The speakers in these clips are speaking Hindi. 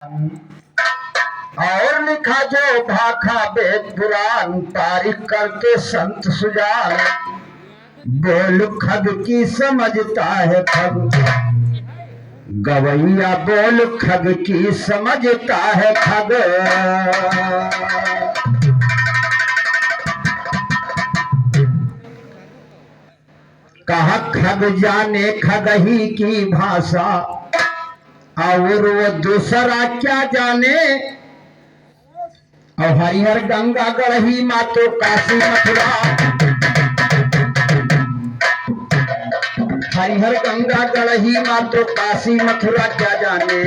और लिखा जो भाखा वेद पुराण तारीख करके संत सुजान। बोल खग की समझता है खग, गवैया बोल खग की समझता है खग। कहा खग जाने खगही की भाषा, और वो दूसरा क्या जाने। और हरिहर गंगा गढ़ही मातो काशी मथुरा, हरिहर गंगा गढ़ही मातो काशी मथुरा क्या जाने।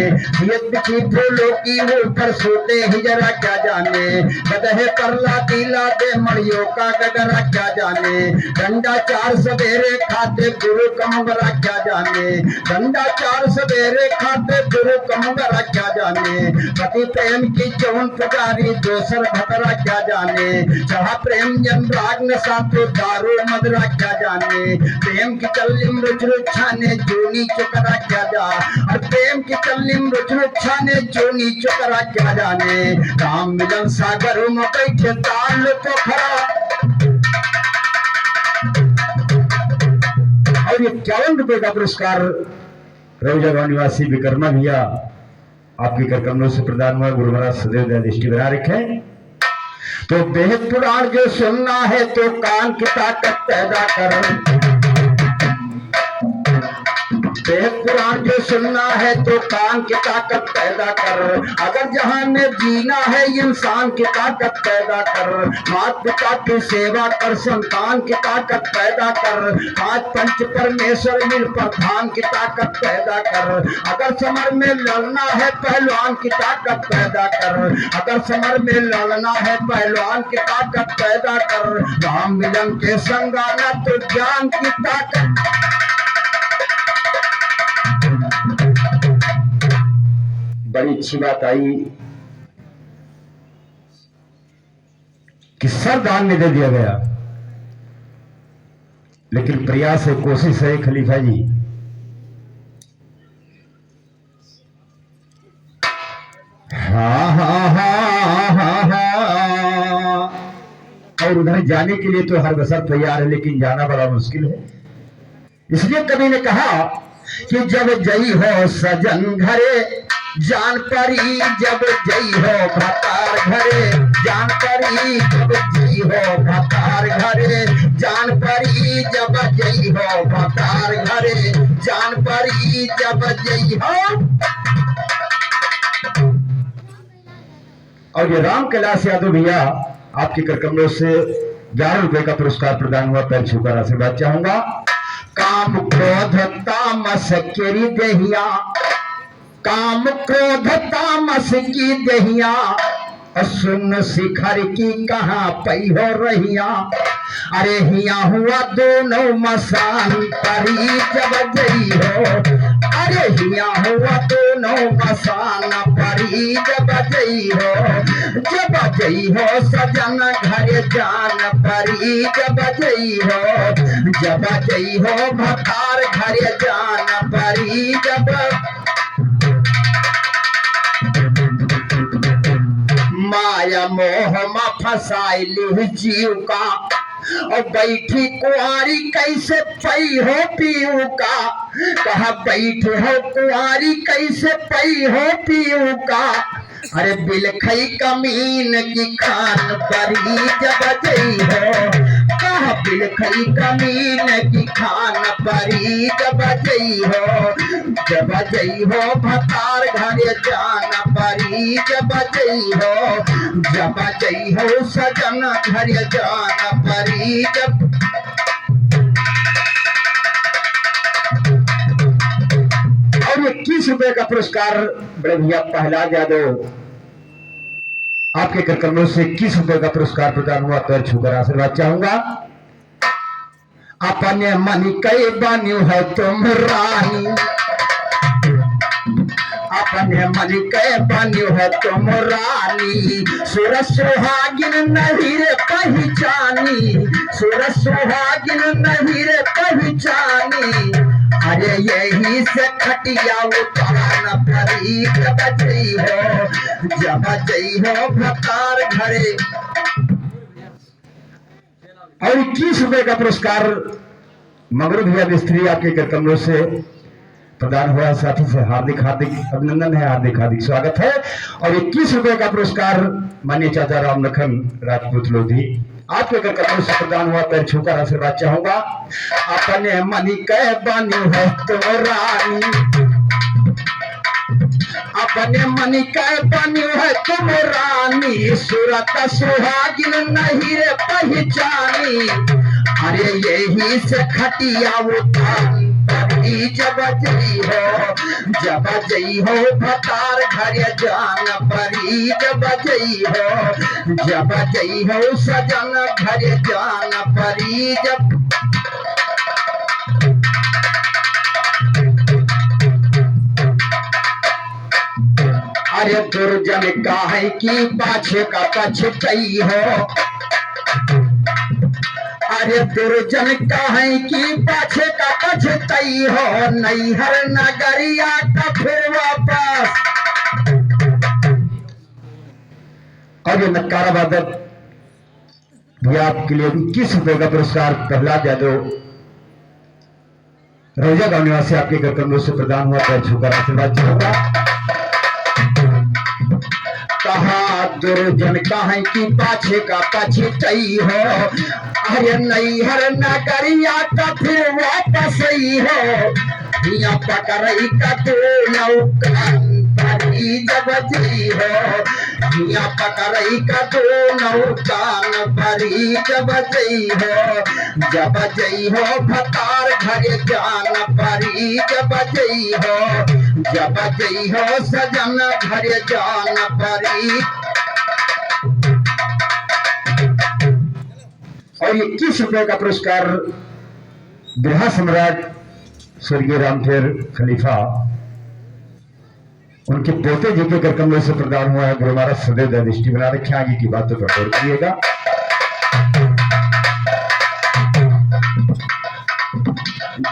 फूलों की ऊपर सोते हिजरा क्या जाने। गदहे परला दिला दे मड़ियों का गगरा क्या जाने। डंडा चार सवेरे खाते गुरु कमगरा क्या जाने। डंडा चार सवेरे खाते गुरु कमगरा क्या जाने। पति प्रेम की चौन पुजारी दोसर भतरा क्या जाने। चाह प्रेम जन राग न सातो दारू मदरा क्या जाने। प्रेम की चल्लिम रुचरुच्छाने जोनी चुकरा क्या जा। और प्रेम की चल्लिम रुचरुच्छाने जोनी चुकरा क्या जाने। राम मिलन सागर में बैठे ताल पोखरा। और ये 51 रुपए का पुरस्कार रौजा निवासी विकर्मा भैया आपके कर कमलों से प्रदान हुआ। गुरु महाराज सदैव दया दृष्टि बना रखे। तो बेहद पुराण जो सुनना है तो कान की ताकत पैदा करो। बेहद पुराण जो सुनना है तो कान की ताकत पैदा कर। अगर जहां में जीना है इंसान की ताकत पैदा कर। माता पिता की सेवा कर संतान की ताकत पैदा कर। पांच पंच परमेश्वर मिल प्रधान की ताकत पैदा कर। अगर समर में लड़ना है पहलवान की ताकत पैदा कर। अगर समर में लड़ना है पहलवान की ताकत पैदा कर। राम मिलन के संगाना तो ज्ञान की ताकत। बड़ी अच्छी बात आई कि सर दान में दे दिया गया, लेकिन प्रयास है कोशिश है खलीफा जी। हाँ हाँ हाँ हाँ हाँ। और उधर जाने के लिए तो हर बसर तैयार है, लेकिन जाना बड़ा मुश्किल है। इसलिए कवि ने कहा कि जब जई हो सजन घरे जान परी, जब जई हो भतार घरे जान परी। जब जई हो भतार घरे जान परी, जब जई हो भतार घरे जान परी। जब जई हो। और ये राम कैलाश यादव भैया आपके कर कमलों से 11 रुपए का पुरस्कार प्रदान हुआ। पैर छूकर आशीर्वाद चाहूंगा। काम क्रोध तामस केरी देहिया, काम क्रोध तामस की देहिया। सुन शिखर की कहाँ पई हो रहिया। अरे हिया हुआ दोनों मसान परी जब जई हो। अरे हिया हुआ दोनों मसान परी जब जई हो। जब जई हो सजन घर जान परी जब जई हो। जब जई हो भतार घर जान परी जब। माया मोह में फसाइली जीव का, और बैठी कुआरी कैसे पई हो पीऊ का। कहा बैठे हो कुआरी कैसे पई हो पीऊ का। अरे बिलखई कमीन की खान परी जब जई हो। कहा बिलखई कमीन की खान परी जब जई हो। जब जई हो भतार घर जान परी जब जई हो। जब जई हो सजन घर जान परी जब। और 21 रुपए का पुरस्कार बड़े भैया प्रहलाद यादव आपके कर कमलों से 21 रुपए का पुरस्कार प्रदान हुआ। पैर छूकर आशीर्वाद चाहूंगा। अपने मन कई बनी है तुम रानी, अपने मन के बनी है तुम रानी। सुर सुहागिन नहीं रे पहचानी, सुर सुहागिन नहीं रे पहचानी। अरे यही से खटिया उतार परी जब जई हो भतार घरे। और 21 रुपए का पुरस्कार मगरू भैया मिस्त्री आपके कमरों से प्रदान हुआ। साथी से हार्दिक हार्दिक अभिनंदन है, हार्दिक हार्दिक स्वागत है। और 21 रुपए का पुरस्कार माननीय चाचा राम लखन राजपूत लोधी आपके कमरों से प्रदान हुआ। पैर छूकर आशीर्वाद चाहूंगा। अपने मनी कह बानी है तो रानी, अपने मनी कह बानी है तुम रानी, सूरत सुहागिन नहीं रे पहचानी। अरे यही से खटिया उतार जब जई हो भतार घर जान परी जब जई हो सजन घर जान परी जब। अरे दुर्जन काहे की पाछे का पछतई हो, अरे दुर्जन काहे की पाछे का पछतई हो, नैहर नगरिया का फिर वापस। और ये नकारा वादक भैया आपके लिए 21 रुपए का पुरस्कार प्रहलाद यादव रोजा गांव निवासी आपके घर कमरों से प्रदान हुआ। पैर छूकर आशीर्वाद चाहूंगा। कहा दुर्जन काहे की पाछे का पछतई हो, अरे नैहर नगरिया का फिर वापस ही हो, हिया पकड़ई का तो नौकान परी जब जई हो, हिया पकड़ई का तो नौकान परी जब जई हो भतार घर जान परी जब जई हो सजन घर जान परी। और 21 रुपए का पुरस्कार बिरहा सम्राट स्वर्गीय रामफेर खलीफा उनके पोते जी के घर कमरे से प्रदान हुआ है। गुरु महाराज सदैव दृष्टि बना रखे, आगे की बातों पर गौर करिएगा।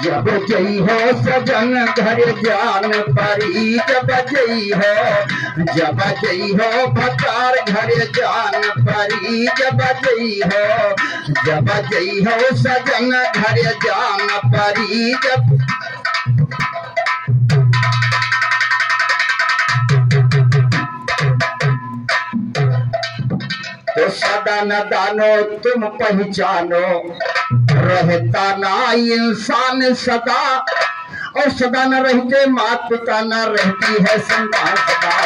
जब जई हो सजन घर जान परी जब जई हो भतार घर जान परी जब जई हो सजन घर जान परी जब। तो सदा न दानो तुम पहचानो, रहता ना इंसान सदा, और सदा न रहते माता पिता न रहती है संतान सदा।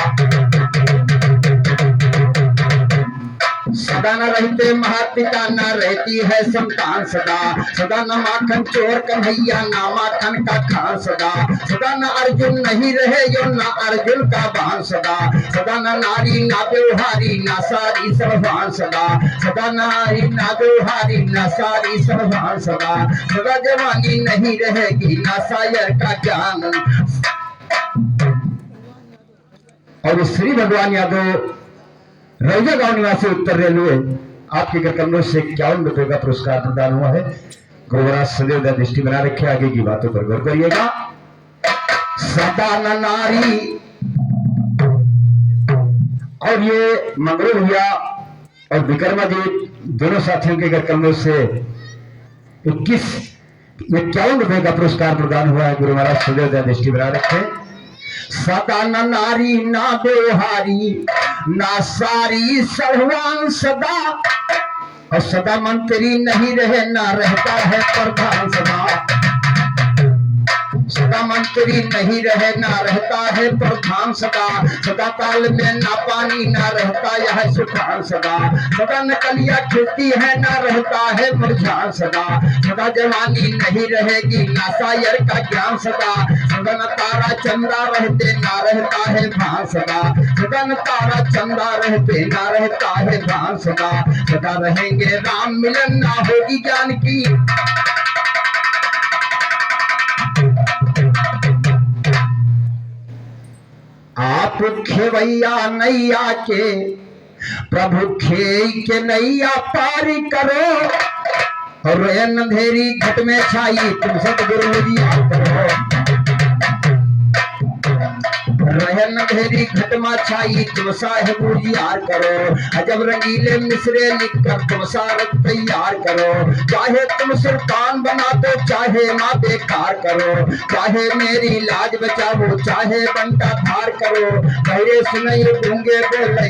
सदा न रहते माता पिता न रहती है संतान सदा, सदा न माखन चोर कन्हैया ना माखन का खान सदा, सदा न अर्जुन नहीं रहे जो ना अर्जुन का बाण सदा, सदा न नारी ना व्यवहारी ना सारी सर्वभान सदा, सदा नारी ना व्यवहारी ना सारी सर्वभान सदा, सदा जवानी नहीं रहेगी ना शायर का ज्ञान। और श्री भगवान यादव रौजा गांव निवासी उत्तर रेलवे आपके घर कमरों से 51 रुपए का पुरस्कार प्रदान हुआ है। गुरु महाराज सदैव दृष्टि बना रखे, आगे की बातों पर गौर करिएगा। सदा न नारी, और ये मंगरू भैया और विक्रमा जी दोनों साथियों के घर कमरों से 51 रुपए का पुरस्कार प्रदान हुआ है। गुरु महाराज सदैव दृष्टि बना रखे। सदा न नारी ना व्यवहारी ना सारी सर्वान सदा, और सदा मंत्री नहीं रहे ना रहता है प्रधान सदा, सदा मंत्री नहीं रहे ना रहता है प्रधान सदा, सदा ताल में ना पानी ना रहता यह सुखान सदा, सदा नकलिया खेती है ना रहता है मुरझान सदा, सदा जवानी नहीं रहेगी ना शायर का ज्ञान सदा, सदा न तारा चंदा रहते ना रहता है भान सदा, सदा न तारा चंदा रहते ना रहता है भान सदा, सदा रहेंगे राम मिलन ना होगी ज्ञान की। आप खेवैया नैया के प्रभु खे के नैया पारी करो, और रहन अंधेरी घट में छाई तुम सतगुरु उजियार करो। रहन अंधेरी घट में छाई तुम साहेब उजियार करो। अजब रंगीले मिसरे लिखकर तुम सारत तैयार करो। चाहे तुम सुल्तान बना दो चाहे माँ बेकार करो। चाहे मेरी लाज बचाओ चाहे बंटा धार करो। बहरे सुनई गूंगे बोले